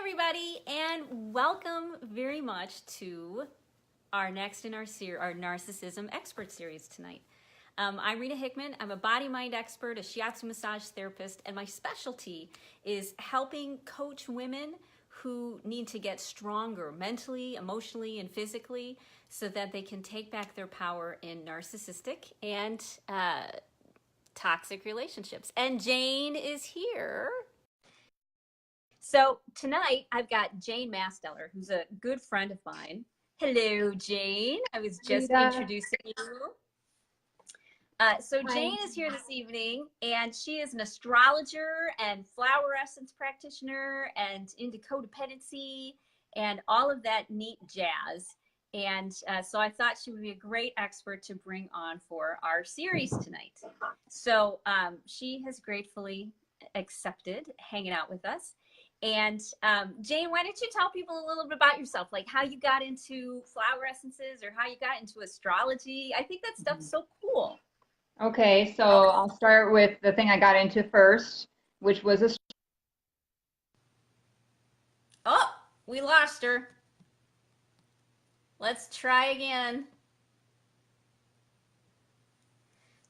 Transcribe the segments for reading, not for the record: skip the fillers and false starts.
everybody, and welcome very much to our next in our Narcissism Expert Series tonight. I'm Rita Hickman. I'm a body-mind expert, a Shiatsu massage therapist, and my specialty is helping coach women who need to get stronger mentally, emotionally, and physically so that they can take back their power in narcissistic and toxic relationships. And Jane is here. So tonight I've got Jane Masteller, who's a good friend of mine. Hello, Jane. I was just introducing you. So Jane is here this evening, and she is an astrologer and flower essence practitioner and into codependency and all of that neat jazz. And so I thought she would be a great expert to bring on for our series tonight. So she has gratefully accepted hanging out with us. And Jane, why don't you tell people a little bit about yourself, like how you got into flower essences or how you got into astrology? I think that stuff's so cool. Okay, so I'll start with the thing I got into first, which was Oh, we lost her. Let's try again.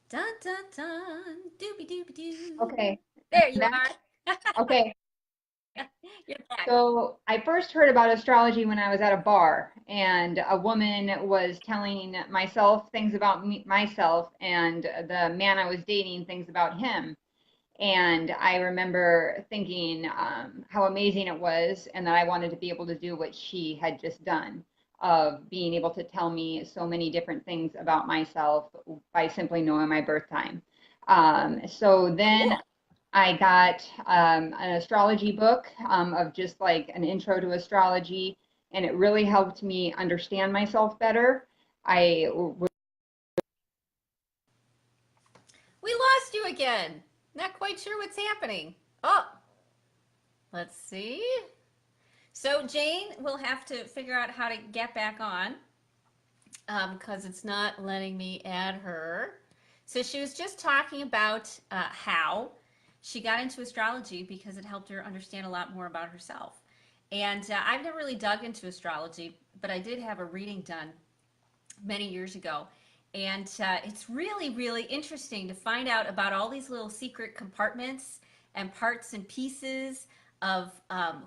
Dun, dun, dun, doobie, doobie, doo. Okay. There you are. Okay. You're back. So I first heard about astrology when I was at a bar, and a woman was telling myself things about myself, and the man I was dating things about him. And I remember thinking how amazing it was, and that I wanted to be able to do what she had just done, of being able to tell me so many different things about myself by simply knowing my birth time. So then Cool. I got an astrology book of just like an intro to astrology, and it really helped me understand myself better. We lost you again. Not quite sure what's happening. Oh, let's see. So Jane will have to figure out how to get back on because it's not letting me add her. So she was just talking about how she got into astrology because it helped her understand a lot more about herself. And I've never really dug into astrology, but I did have a reading done many years ago. And it's really, really interesting to find out about all these little secret compartments and parts and pieces of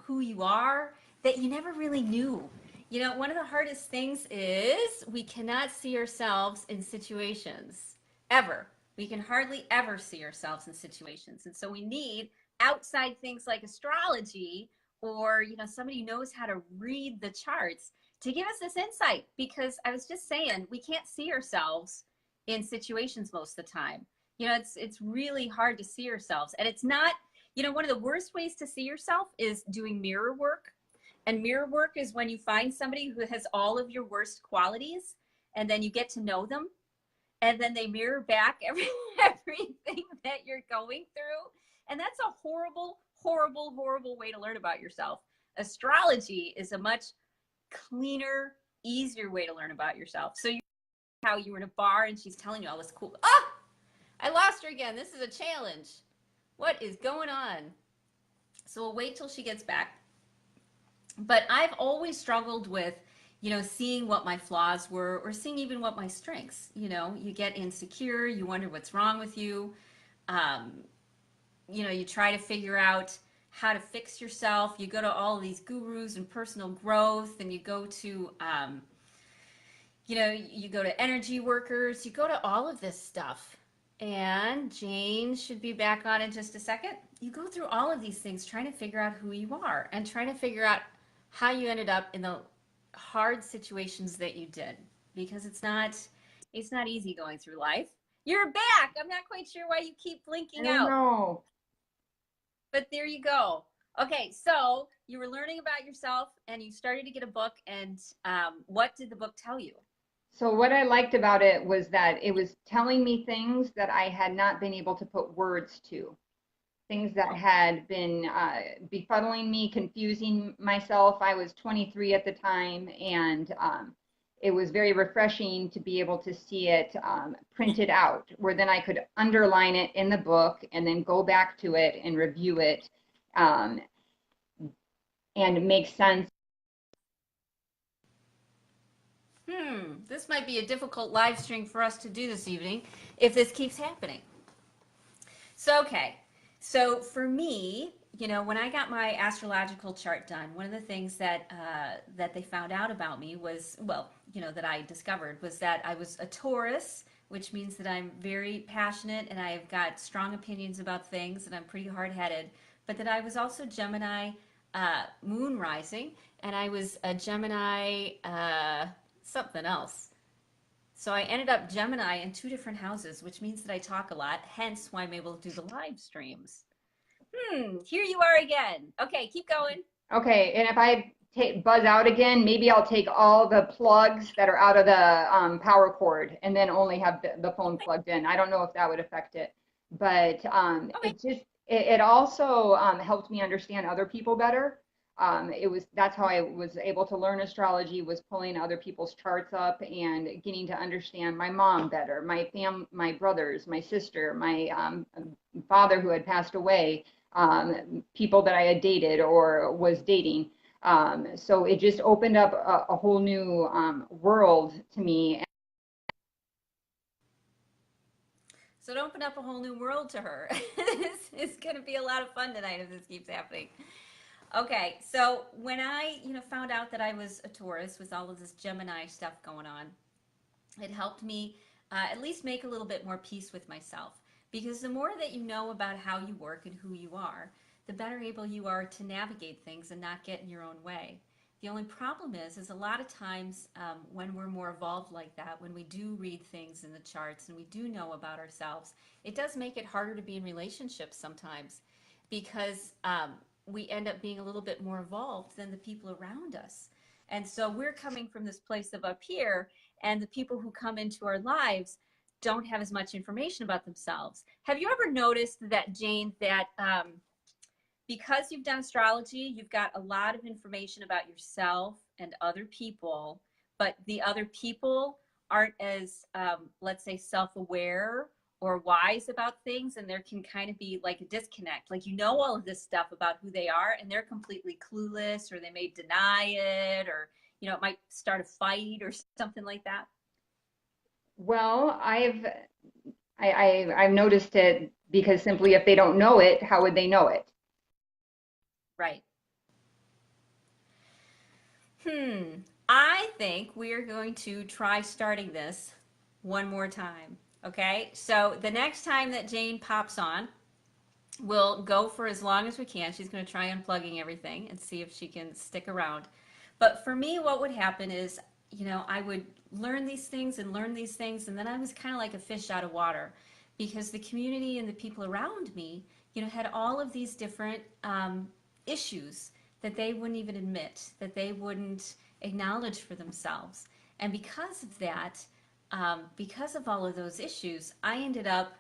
who you are that you never really knew. You know, one of the hardest things is we cannot see ourselves in situations, ever. We can hardly ever see ourselves in situations. And so we need outside things like astrology or, you know, somebody who knows how to read the charts to give us this insight, because I was just saying, we can't see ourselves in situations most of the time. You know, it's really hard to see ourselves. And it's not, you know, one of the worst ways to see yourself is doing mirror work. And mirror work is when you find somebody who has all of your worst qualities, and then you get to know them, and then they mirror back everything that you're going through. And that's a horrible, horrible, horrible way to learn about yourself. Astrology is a much cleaner, easier way to learn about yourself. So how you were in a bar and she's telling you all this cool, I lost her again. This is a challenge. What is going on? So we'll wait till she gets back. But I've always struggled with, you know, seeing what my flaws were or seeing even what my strengths. You know, you get insecure, you wonder what's wrong with you. You know, you try to figure out how to fix yourself. You go to all of these gurus and personal growth, and you go to, you know, you go to energy workers, you go to all of this stuff. And Jane should be back on in just a second. You go through all of these things trying to figure out who you are and trying to figure out how you ended up in the hard situations that you did, because it's not easy going through life. You're back. I'm not quite sure why you keep blinking out. No. But there you go. Okay, so you were learning about yourself and you started to get a book, and what did the book tell you? So what I liked about it was that it was telling me things that I had not been able to put words to. Things that had been befuddling me, confusing myself. I was 23 at the time, and it was very refreshing to be able to see it printed out, where then I could underline it in the book and then go back to it and review it. and make sense. This might be a difficult live stream for us to do this evening if this keeps happening. So, okay. So for me, when I got my astrological chart done, one of the things that they found out about me was, well, that I discovered was that I was a Taurus, which means that I'm very passionate and I've got strong opinions about things and I'm pretty hard-headed, but that I was also Gemini moon rising, and I was a Gemini something else. So I ended up Gemini in two different houses, which means that I talk a lot, hence why I'm able to do the live streams. Here you are again. Okay, keep going. Okay, and if I buzz out again, maybe I'll take all the plugs that are out of the power cord and then only have the phone plugged in. I don't know if that would affect it, but Okay. it also helped me understand other people better. That's how I was able to learn astrology, was pulling other people's charts up and getting to understand my mom better, my brothers, my sister, my father who had passed away, people that I had dated or was dating. So it just opened up a whole new world to me. So it opened up a whole new world to her. This is going to be a lot of fun tonight if this keeps happening. Okay, so when I, found out that I was a Taurus with all of this Gemini stuff going on, it helped me at least make a little bit more peace with myself. Because the more that you know about how you work and who you are, the better able you are to navigate things and not get in your own way. The only problem is a lot of times when we're more evolved like that, when we do read things in the charts and we do know about ourselves, it does make it harder to be in relationships sometimes because we end up being a little bit more evolved than the people around us. And so we're coming from this place of up here, and the people who come into our lives don't have as much information about themselves. Have you ever noticed that, Jane, that because you've done astrology, you've got a lot of information about yourself and other people, but the other people aren't as, let's say, self-aware or wise about things, and there can kind of be like a disconnect. Like all of this stuff about who they are, and they're completely clueless, or they may deny it, or it might start a fight or something like that. Well, I've noticed it because simply if they don't know it, how would they know it? Right. I think we're going to try starting this one more time. Okay, so the next time that Jane pops on, we'll go for as long as we can. She's going to try unplugging everything and see if she can stick around. But for me, what would happen is, I would learn these things and learn these things, and then I was kind of like a fish out of water because the community and the people around me, had all of these different issues that they wouldn't even admit, that they wouldn't acknowledge for themselves. And because of that, because of all of those issues, I ended up,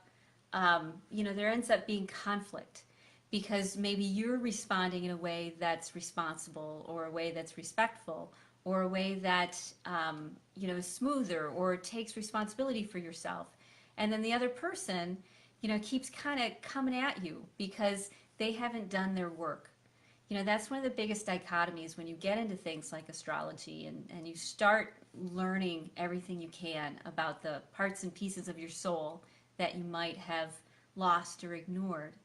there ends up being conflict because maybe you're responding in a way that's responsible or a way that's respectful or a way that, is smoother or takes responsibility for yourself. And then the other person, keeps kind of coming at you because they haven't done their work. That's one of the biggest dichotomies when you get into things like astrology and you start learning everything you can about the parts and pieces of your soul that you might have lost or ignored.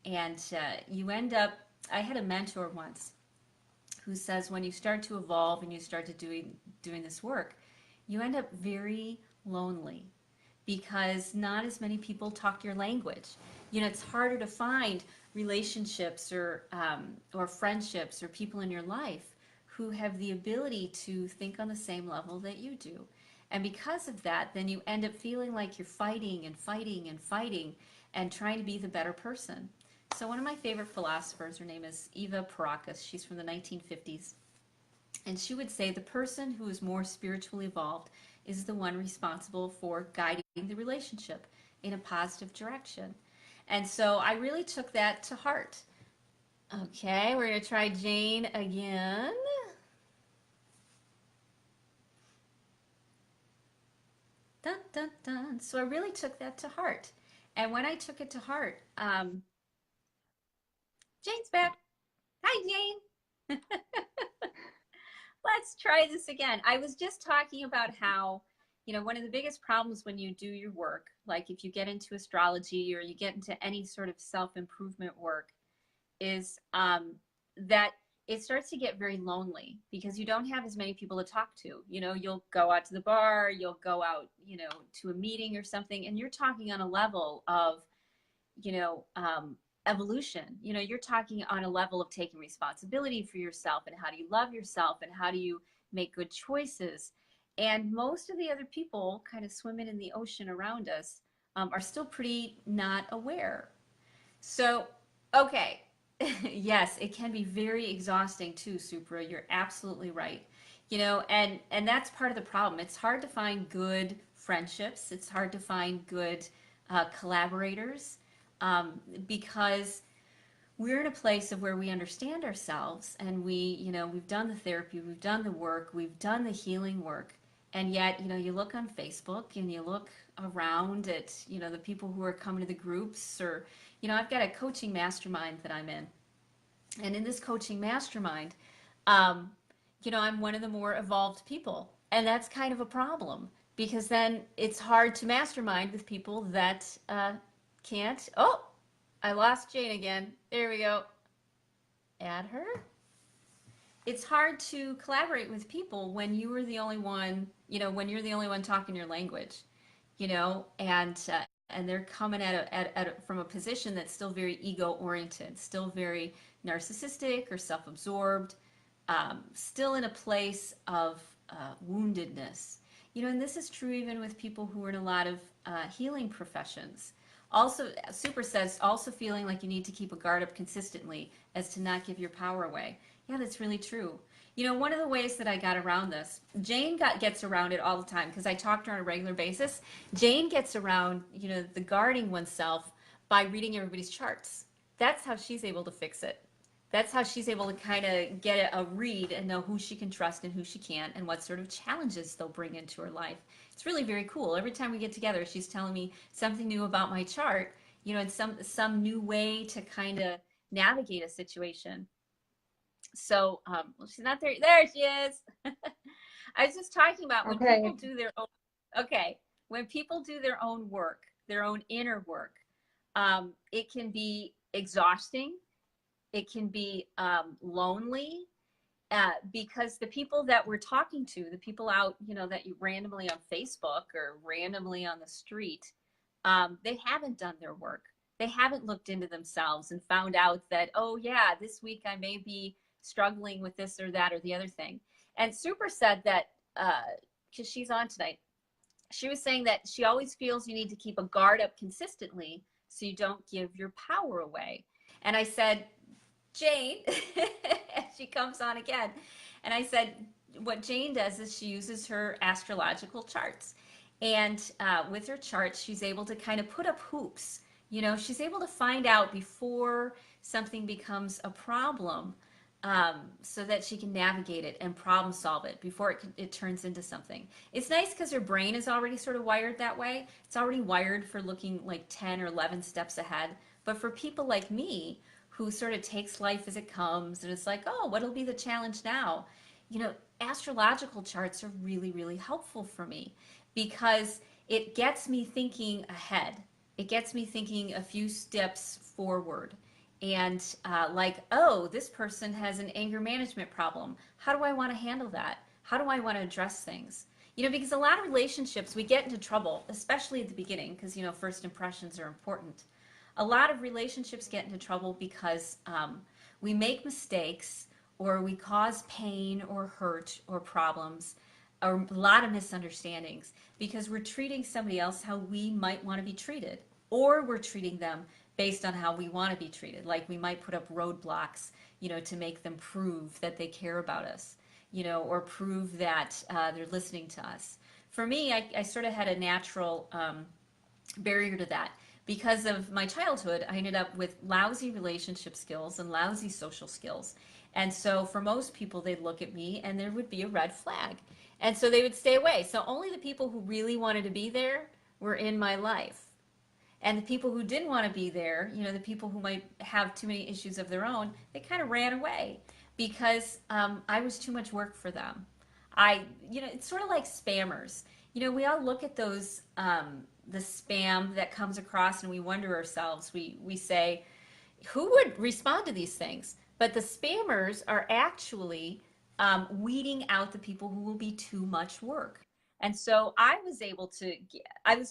And you end up, I had a mentor once who says when you start to evolve and you start to doing this work, you end up very lonely because not as many people talk your language. It's harder to find relationships or friendships or people in your life who have the ability to think on the same level that you do. And because of that, then you end up feeling like you're fighting and fighting and fighting and trying to be the better person. So one of my favorite philosophers, her name is Eva Perakis. She's from the 1950s. And she would say the person who is more spiritually evolved is the one responsible for guiding the relationship in a positive direction. And so I really took that to heart. Okay, we're going to try Jane again. Dun, dun, dun. So I really took that to heart. And when I took it to heart, Jane's back. Hi, Jane. try this again. I was just talking about how, one of the biggest problems when you do your work, like if you get into astrology or you get into any sort of self-improvement work, is that it starts to get very lonely because you don't have as many people to talk to. You'll go out to the bar, you'll go out, to a meeting or something, and you're talking on a level of, you know, um, evolution. You're talking on a level of taking responsibility for yourself and how do you love yourself and how do you make good choices. And most of the other people kind of swimming in the ocean around us are still pretty not aware. So, okay. Yes, it can be very exhausting too, Supra. You're absolutely right. And that's part of the problem. It's hard to find good friendships. It's hard to find good collaborators because we're in a place of where we understand ourselves and we've done the therapy, we've done the work, we've done the healing work. And yet, you look on Facebook and you look around at, the people who are coming to the groups or, I've got a coaching mastermind that I'm in. And in this coaching mastermind, um, I'm one of the more evolved people. And that's kind of a problem because then it's hard to mastermind with people that can't. Oh, I lost Jane again. There we go. Add her. It's hard to collaborate with people when you are the only one, when you're the only one talking your language, and they're coming from a position that's still very ego oriented, still very narcissistic or self-absorbed, still in a place of woundedness. And this is true even with people who are in a lot of healing professions. Also, Super says, also feeling like you need to keep a guard up consistently as to not give your power away. Yeah, that's really true. One of the ways that I got around this, Jane gets around it all the time because I talk to her on a regular basis. Jane gets around, the guarding oneself by reading everybody's charts. That's how she's able to fix it. That's how she's able to kind of get a read and know who she can trust and who she can't and what sort of challenges they'll bring into her life. It's really very cool. Every time we get together, she's telling me something new about my chart, and some new way to kind of navigate a situation. So, well, she's not there. There she is. I was just talking about when Okay. people do their own, okay, when people do their own work, their own inner work, it can be exhausting. It can be lonely because the people that we're talking to, the people out, that you randomly on Facebook or randomly on the street, they haven't done their work. They haven't looked into themselves and found out that, oh yeah, this week I may be struggling with this or that or the other thing. And Super said that, because she's on tonight, she was saying that she always feels you need to keep a guard up consistently so you don't give your power away. And I said, Jane, she comes on again. And I said, what Jane does is she uses her astrological charts. And with her charts, she's able to kind of put up hoops. She's able to find out before something becomes a problem so that she can navigate it and problem solve it before it turns into something. It's nice because her brain is already sort of wired that way. It's already wired for looking like 10 or 11 steps ahead. But for people like me, who sort of takes life as it comes and it's like, oh, what'll be the challenge now? Astrological charts are really, really helpful for me because it gets me thinking ahead. It gets me thinking a few steps forward. And like, oh, this person has an anger management problem. How do I want to handle that? How do I want to address things? Because a lot of relationships, we get into trouble, especially at the beginning, because, first impressions are important. A lot of relationships get into trouble because we make mistakes or we cause pain or hurt or problems or a lot of misunderstandings because we're treating somebody else how we might want to be treated, or we're treating them based on how we want to be treated. Like we might put up roadblocks, to make them prove that they care about us, or prove that they're listening to us. For me, I sort of had a natural barrier to that. Because of my childhood, I ended up with lousy relationship skills and lousy social skills. And so for most people, they'd look at me and there would be a red flag. And so they would stay away. So only the people who really wanted to be there were in my life. And the people who didn't want to be there, the people who might have too many issues of their own, they kind of ran away because I was too much work for them. It's sort of like spammers. We all look at those, the spam that comes across and we wonder ourselves, we say, who would respond to these things? But the spammers are actually weeding out the people who will be too much work. And so I was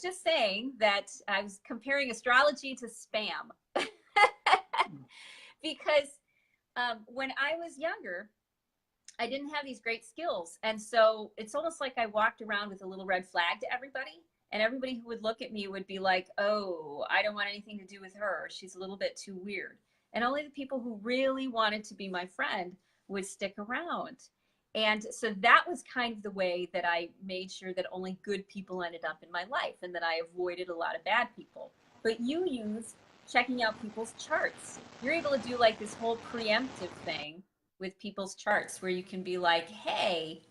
just saying that I was comparing astrology to spam because when I was younger, I didn't have these great skills. And so it's almost like I walked around with a little red flag to everybody. And everybody who would look at me would be like, oh, I don't want anything to do with her. She's a little bit too weird. And only the people who really wanted to be my friend would stick around. And so that was kind of the way that I made sure that only good people ended up in my life and that I avoided a lot of bad people. But you use checking out people's charts. You're able to do like this whole preemptive thing with people's charts where you can be like, hey,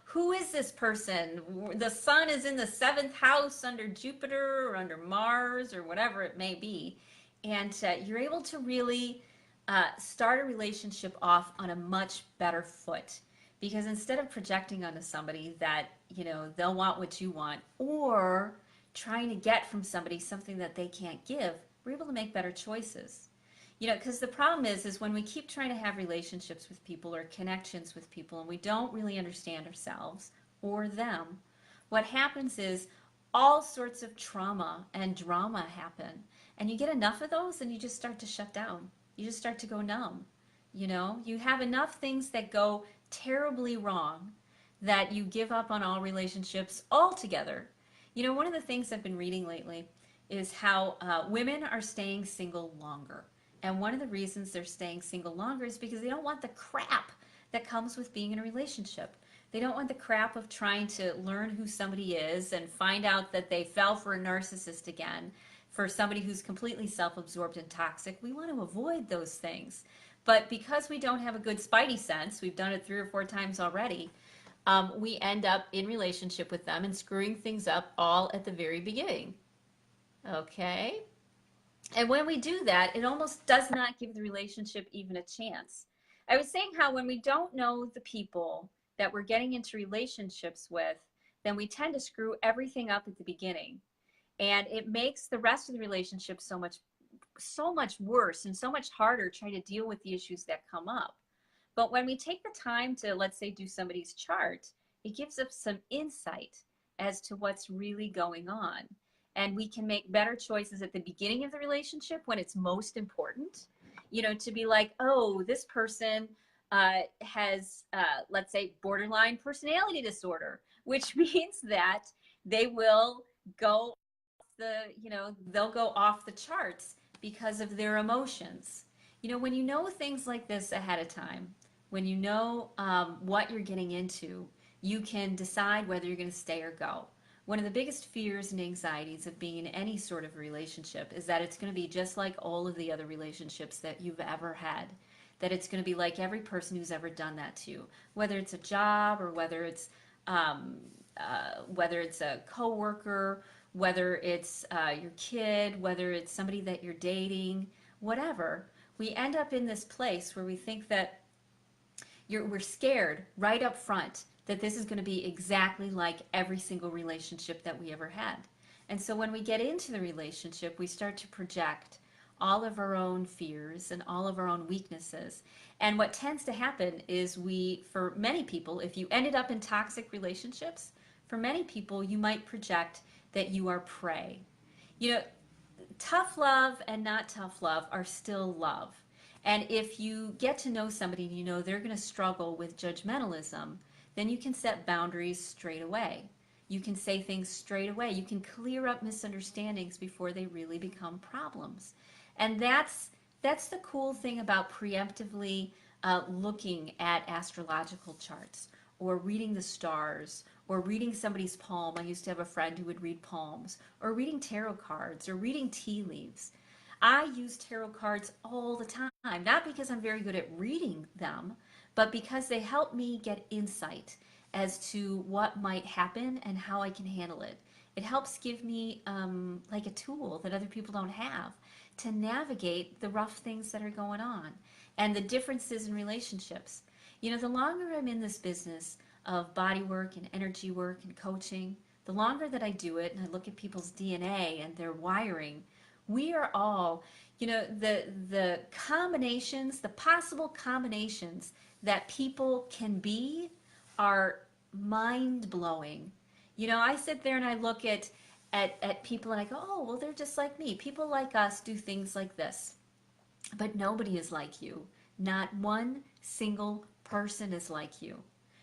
who is this person? The sun is in the seventh house under Jupiter or under Mars or whatever it may be. And you're able to really start a relationship off on a much better foot. Because instead of projecting onto somebody that, they'll want what you want, or trying to get from somebody something that they can't give, we're able to make better choices. Because the problem is when we keep trying to have relationships with people or connections with people and we don't really understand ourselves or them, what happens is all sorts of trauma and drama happen. And you get enough of those and you just start to shut down. You just start to go numb. You have enough things that go terribly wrong that you give up on all relationships altogether. One of the things I've been reading lately is how women are staying single longer. And one of the reasons they're staying single longer is because they don't want the crap that comes with being in a relationship. They don't want the crap of trying to learn who somebody is and find out that they fell for a narcissist again, for somebody who's completely self-absorbed and toxic. We want to avoid those things. But because we don't have a good spidey sense, we've done it 3 or 4 times already, we end up in relationship with them and screwing things up all at the very beginning. Okay? And when we do that, it almost does not give the relationship even a chance. I was saying how when we don't know the people that we're getting into relationships with, then we tend to screw everything up at the beginning. And it makes the rest of the relationship so much worse and so much harder trying to deal with the issues that come up. But when we take the time to, let's say, do somebody's chart, it gives us some insight as to what's really going on. And we can make better choices at the beginning of the relationship when it's most important, to be like, oh, this person has, let's say, borderline personality disorder, which means that they will go they'll go off the charts because of their emotions. When you know things like this ahead of time, when you know what you're getting into, you can decide whether you're going to stay or go. One of the biggest fears and anxieties of being in any sort of relationship is that it's going to be just like all of the other relationships that you've ever had. That it's going to be like every person who's ever done that to you, whether it's a job or whether it's a coworker, whether it's your kid, whether it's somebody that you're dating, whatever. We end up in this place where we think that we're scared right up front that this is going to be exactly like every single relationship that we ever had. And so when we get into the relationship, we start to project all of our own fears and all of our own weaknesses. And what tends to happen is for many people, if you ended up in toxic relationships, for many people, you might project that you are prey. Tough love and not tough love are still love. And if you get to know somebody and you know they're going to struggle with judgmentalism, then you can set boundaries straight away. You can say things straight away. You can clear up misunderstandings before they really become problems. And that's the cool thing about preemptively looking at astrological charts or reading the stars or reading somebody's palm. I used to have a friend who would read palms, or reading tarot cards or reading tea leaves. I use tarot cards all the time, not because I'm very good at reading them, but because they help me get insight as to what might happen and how I can handle it. It helps give me like a tool that other people don't have to navigate the rough things that are going on and the differences in relationships. You know, the longer I'm in this business of body work and energy work and coaching, the longer that I do it and I look at people's DNA and their wiring, we are all, you know, the combinations, the possible combinations that people can be are mind blowing. You know, I sit there and I look at people and I go, oh, well, they're just like me. People like us do things like this. But nobody is like you. Not one single person is like you.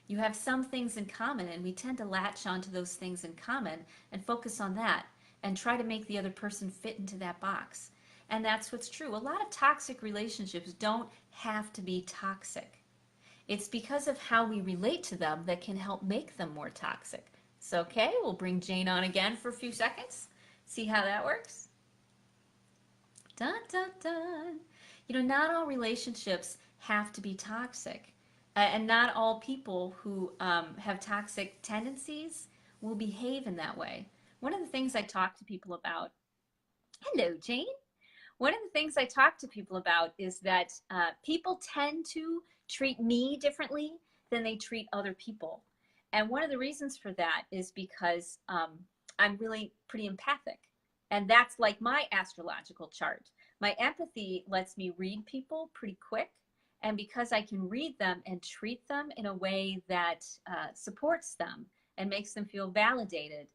You have some things in common, and we tend to latch onto those things in common and focus on that and try to make the other person fit into that box. And that's what's true. A lot of toxic relationships don't have to be toxic. It's because of how we relate to them that can help make them more toxic. So, okay, we'll bring Jane on again for a few seconds. See how that works? Dun, dun, dun. You know, not all relationships have to be toxic. And not all people who have toxic tendencies will behave in that way. One of the things I talk to people about, hello, Jane. One of the things I talk to people about is that people tend to treat me differently than they treat other people. And one of the reasons for that is because I'm really pretty empathic. And that's like my astrological chart. My empathy lets me read people pretty quick. And because I can read them and treat them in a way that supports them and makes them feel validated,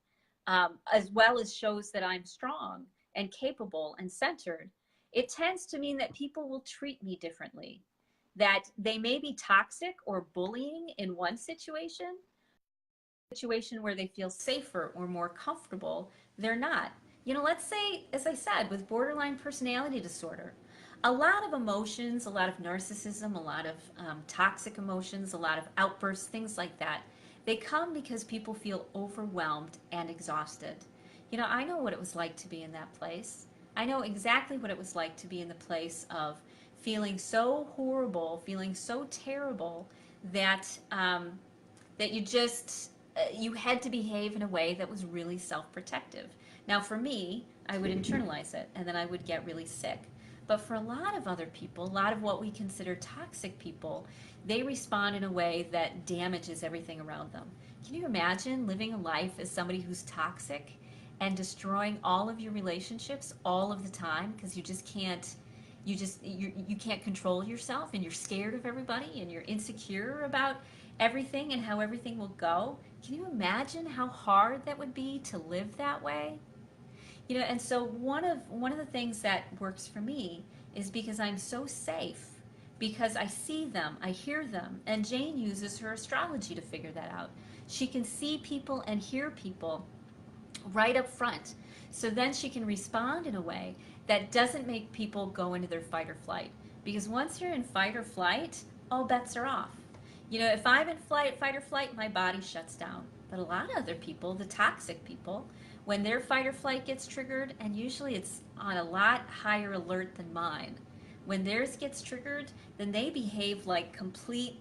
as well as shows that I'm strong and capable and centered, it tends to mean that people will treat me differently. That they may be toxic or bullying in one situation where they feel safer or more comfortable, they're not. You know, let's say, as I said, with borderline personality disorder, a lot of emotions, a lot of narcissism, a lot of toxic emotions, a lot of outbursts, things like that, they come because people feel overwhelmed and exhausted. You know, I know what it was like to be in that place. I know exactly what it was like to be in the place of feeling so horrible, feeling so terrible that that you just you had to behave in a way that was really self-protective. Now, for me, I would internalize it, and then I would get really sick. But for a lot of other people, a lot of what we consider toxic people, they respond in a way that damages everything around them. Can you imagine living a life as somebody who's toxic and destroying all of your relationships all of the time because you can't control yourself and you're scared of everybody and you're insecure about everything and how everything will go? Can you imagine how hard that would be to live that way? You know, and so one of the things that works for me is because I'm so safe, because I see them, I hear them, and Jane uses her astrology to figure that out. She can see people and hear people right up front. So then she can respond in a way that doesn't make people go into their fight or flight. Because once you're in fight or flight, all bets are off. You know, if I'm in fight or flight, my body shuts down. But a lot of other people, the toxic people, when their fight or flight gets triggered, and usually it's on a lot higher alert than mine, when theirs gets triggered, then they behave like complete,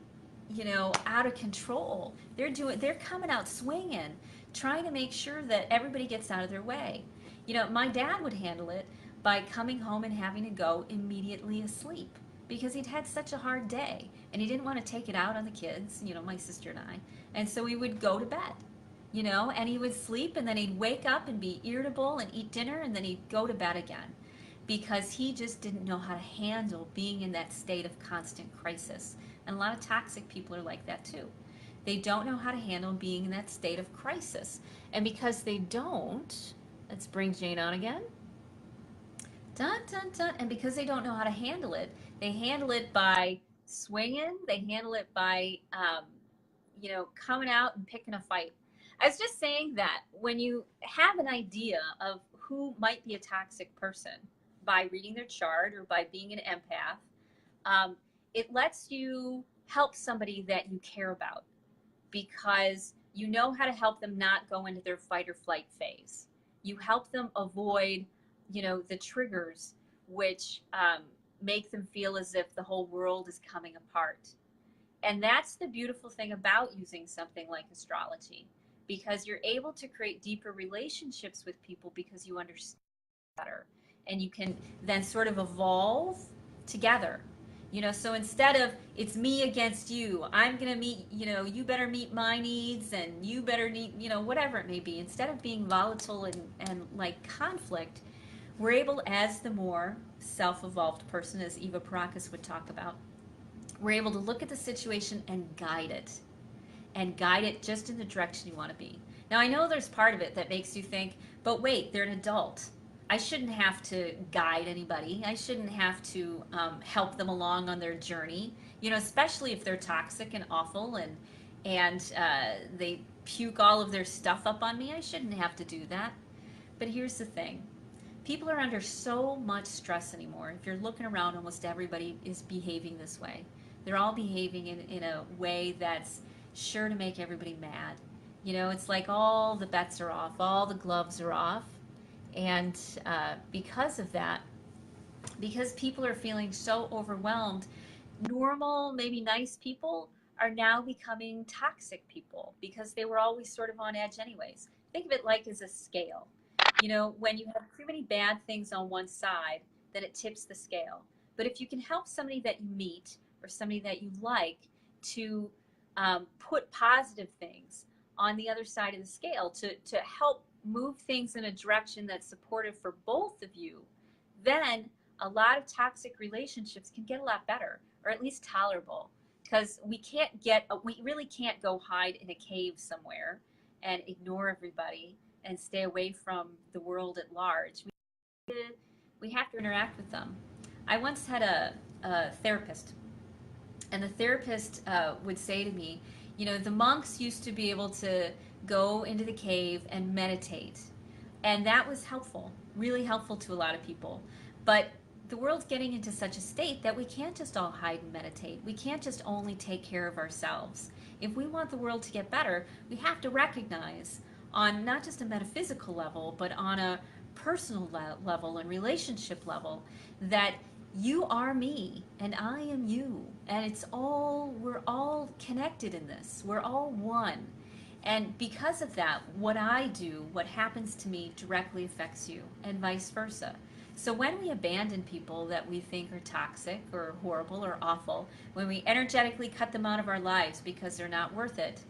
you know, out of control. They're coming out swinging, trying to make sure that everybody gets out of their way. You know, my dad would handle it by coming home and having to go immediately asleep because he'd had such a hard day and he didn't want to take it out on the kids, you know, my sister and I. And so he would go to bed, you know, and he would sleep and then he'd wake up and be irritable and eat dinner and then he'd go to bed again because he just didn't know how to handle being in that state of constant crisis. And a lot of toxic people are like that too. They don't know how to handle being in that state of crisis. And because they don't, let's bring Jane on again. Dun, dun, dun. And because they don't know how to handle it, they handle it by swinging. They handle it by, you know, coming out and picking a fight. I was just saying that when you have an idea of who might be a toxic person by reading their chart or by being an empath, it lets you help somebody that you care about because you know how to help them not go into their fight or flight phase. You help them avoid, you know, the triggers which make them feel as if the whole world is coming apart. And that's the beautiful thing about using something like astrology, because you're able to create deeper relationships with people because you understand better and you can then sort of evolve together. You know, so instead of it's me against you, I'm going to meet, you know, you better meet my needs and you better need, you know, whatever it may be, instead of being volatile and like conflict, we're able, as the more self-evolved person, as Eva Perakis would talk about, we're able to look at the situation and guide it just in the direction you want to be. Now, I know there's part of it that makes you think, but wait, they're an adult. I shouldn't have to guide anybody. I shouldn't have to help them along on their journey. You know, especially if they're toxic and awful and they puke all of their stuff up on me. I shouldn't have to do that. But here's the thing: people are under so much stress anymore. If you're looking around, almost everybody is behaving this way. They're all behaving in a way that's sure to make everybody mad. You know, it's like all the bets are off, all the gloves are off. And because of that, because people are feeling so overwhelmed, normal, maybe nice people are now becoming toxic people because they were always sort of on edge anyways. Think of it like as a scale. You know, when you have too many bad things on one side, then it tips the scale. But if you can help somebody that you meet or somebody that you like to put positive things on the other side of the scale to help move things in a direction that's supportive for both of you, then a lot of toxic relationships can get a lot better, or at least tolerable. Because we really can't go hide in a cave somewhere and ignore everybody and stay away from the world at large. We have to interact with them. I once had a therapist, and the therapist would say to me, you know, the monks used to be able to go into the cave and meditate. And that was helpful, really helpful to a lot of people. But the world's getting into such a state that we can't just all hide and meditate. We can't just only take care of ourselves. If we want the world to get better, we have to recognize on not just a metaphysical level, but on a personal level and relationship level that you are me and I am you, and we're all connected in this. We're all one. And because of that, what I do, what happens to me directly affects you, and vice versa. So when we abandon people that we think are toxic or horrible or awful, when we energetically cut them out of our lives because they're not worth it,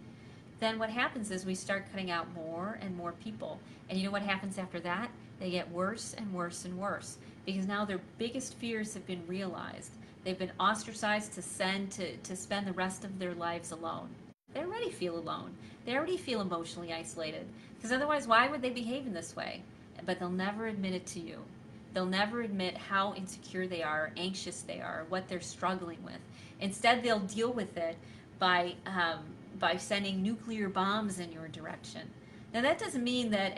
then what happens is we start cutting out more and more people. And you know what happens after that? They get worse and worse and worse, because now their biggest fears have been realized. They've been ostracized to spend the rest of their lives alone. They already feel alone. They already feel emotionally isolated, because otherwise why would they behave in this way? But they'll never admit it to you. They'll never admit how insecure they are, anxious they are, what they're struggling with. Instead, they'll deal with it by sending nuclear bombs in your direction. Now, that doesn't mean that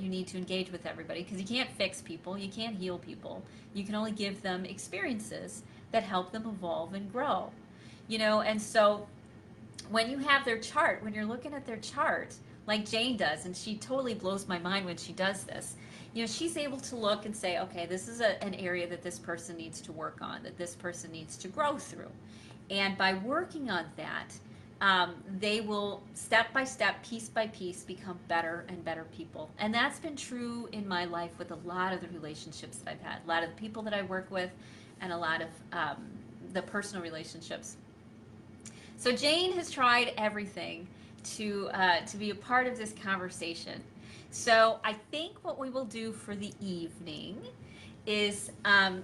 you need to engage with everybody, because you can't fix people, you can't heal people. You can only give them experiences that help them evolve and grow. You know, and so when you have their chart, when you're looking at their chart, like Jane does, and she totally blows my mind when she does this, you know, she's able to look and say, okay, this is an area that this person needs to work on, that this person needs to grow through. And by working on that, they will step by step, piece by piece, become better and better people. And that's been true in my life with a lot of the relationships that I've had, a lot of the people that I work with, and a lot of the personal relationships. So Jane has tried everything to be a part of this conversation. So I think what we will do for the evening is,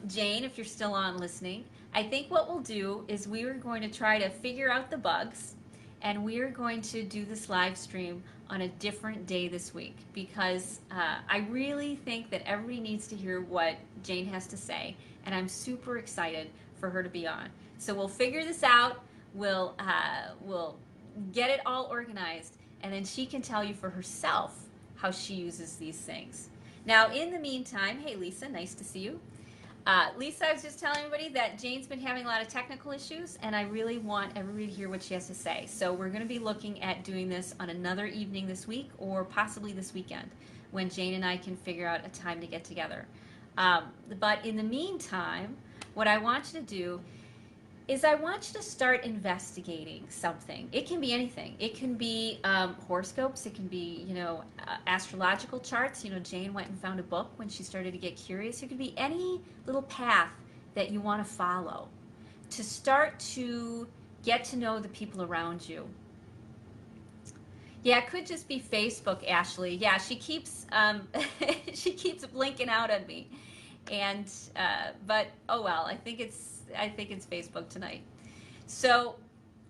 Jane, if you're still on listening, I think what we'll do is we are going to try to figure out the bugs, and we are going to do this live stream on a different day this week, because I really think that everybody needs to hear what Jane has to say, and I'm super excited for her to be on. So we'll figure this out, we'll get it all organized, and then she can tell you for herself how she uses these things. Now, in the meantime, hey Lisa, nice to see you. Lisa, I was just telling everybody that Jane's been having a lot of technical issues, and I really want everybody to hear what she has to say. So we're going to be looking at doing this on another evening this week, or possibly this weekend, when Jane and I can figure out a time to get together. But in the meantime, what I want you to do is I want you to start investigating something. It can be anything. It can be horoscopes. It can be, you know, astrological charts. You know, Jane went and found a book when she started to get curious. It could be any little path that you want to follow. to start to get to know the people around you. Yeah, it could just be Facebook, Ashley. Yeah, she keeps she keeps blinking out at me, and but oh well. I think it's Facebook tonight. So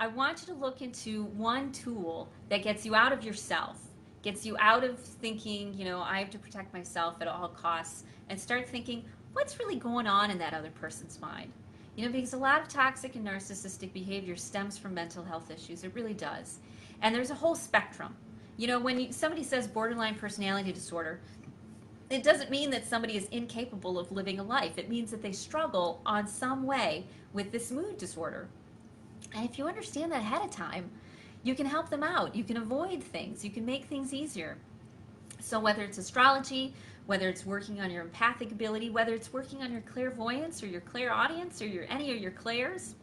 I want you to look into one tool that gets you out of yourself, gets you out of thinking, you know, I have to protect myself at all costs, and start thinking, what's really going on in that other person's mind? You know, because a lot of toxic and narcissistic behavior stems from mental health issues. It really does. And there's a whole spectrum. You know, when somebody says borderline personality disorder, it doesn't mean that somebody is incapable of living a life. It means that they struggle on some way with this mood disorder. And if you understand that ahead of time, you can help them out. You can avoid things. You can make things easier. So whether it's astrology, whether it's working on your empathic ability, whether it's working on your clairvoyance or your clairaudience or any of your clairs,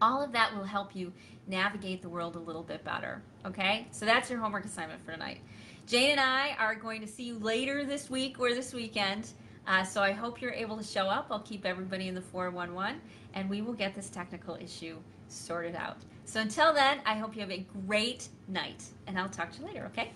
all of that will help you navigate the world a little bit better. Okay? So that's your homework assignment for tonight. Jane and I are going to see you later this week or this weekend. So I hope you're able to show up. I'll keep everybody in the 411, and we will get this technical issue sorted out. So until then, I hope you have a great night, and I'll talk to you later, okay?